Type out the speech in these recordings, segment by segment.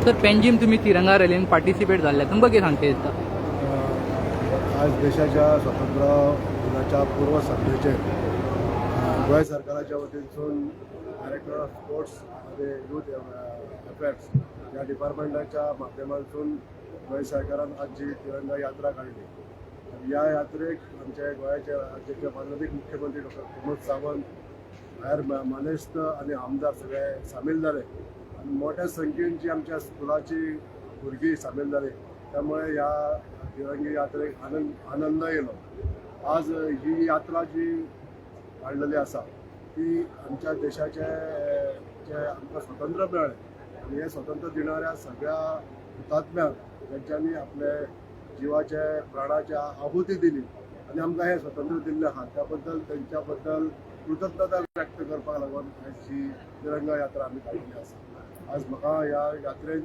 Sir Panjim तुम्ही तिरंगा रॅलीन participate झाले तुमकां कितें सांगता दिसता? आज देशाच्या स्वातंत्र्य दिनाच्या पूर्वसंध्येचेर गोंय सरकाराच्या वतीनसून डायरेक्टर ऑफ स्पोर्ट्स आणि यूथ अफेअर्स या डिपार्टमेंटाच्या माध्यमांतून गोंय सरकारान आज जी तिरंगा यात्रा काढली आणि या यात्रेक आमचे गोंयाचे राज्याचे माननीय मुख्यमंत्री डॉ. प्रमोद सावंत भायर मानेस्त आणि आमदार सगळे सामील झाले आणि मोठ्या संख्येन जी आमच्या स्कुलाची भुरगीं सामील झाली. त्यामुळे या तिरंगी यात्रेक आनंद येयलो. आज ही यात्रा जी काढलेली आसा ती आमच्या देशाचे जे आमकां स्वातंत्र्य मेळ्ळें आणि हे स्वातंत्र्य दिणाऱ्या सगळ्या हुतात्म्यांक ज्यांच्यांनी आपले जिवाचे प्राणाचे आहुती दिली आणि आमकां हे स्वातंत्र्य दिल्लें आहा त्या बद्दल तेंच्या बद्दल कृतज्ञता व्यक्त करपाक लागून आयज ही तिरंगा यात्रा आमी काडिल्ली आसा. आज म्हाका ह्या यात्रेन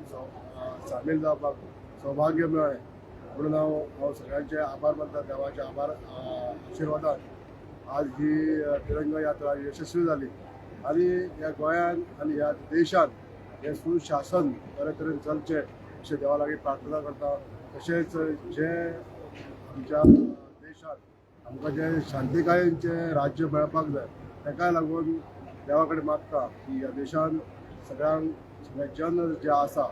सामील जावपाक सौभाग्य मेळ्ळें म्हणून हांव सगळ्यांचे आभार मानता. देवाचे आशिर्वादान आज ही तिरंगा यात्रा यशस्वी जाली आणि ह्या गोंयान आणि ह्या देशान हे सुशासन बरे तरेन चलचें अशें देवा लागीं प्रार्थना करता. तशेंच जे आमच्या देशात आमकां जे शांतीकायेचे राज्य मेळपाक जाय ताका लागून देवा कडेन मागता की ह्या देशान सगळे जन जे आसा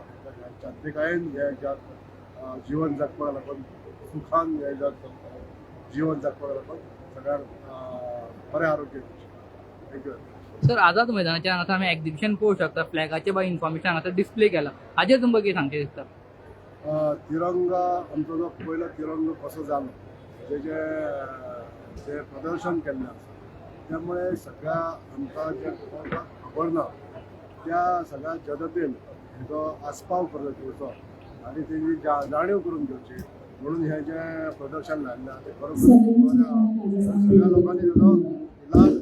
शांतीकायेन हे जग जीवन जगपाक लागून सुखान हे जग जीवन जगपाक लागून सगळ्यांक बरें आरोग्य दिवचें. थँक्यू. सर आझाद मैदानाचेर हांगासर आमी एक्झिबिशन पळोवंक शकता. फ्लॅगाचें बाय इन्फॉर्मेशन हांगासर डिस्प्ले केला. हाजेर तुमकां कितें सांगता दिसता? तिरंगा आमचो जो पयलो तिरंगा कसो जालो जे प्रदर्शन केल्लें आसा त्यामुळे सगळ्या आमकां जे खबर ना त्या सगळ्या जनतेन हेजो आस्पाव करून घेवचो आणि तेजी जाणीव करून घेवची म्हणून हे जे प्रदर्शन लायल्लें आसा ते खरोखर सगळ्या लोकांनी तेजो इलाज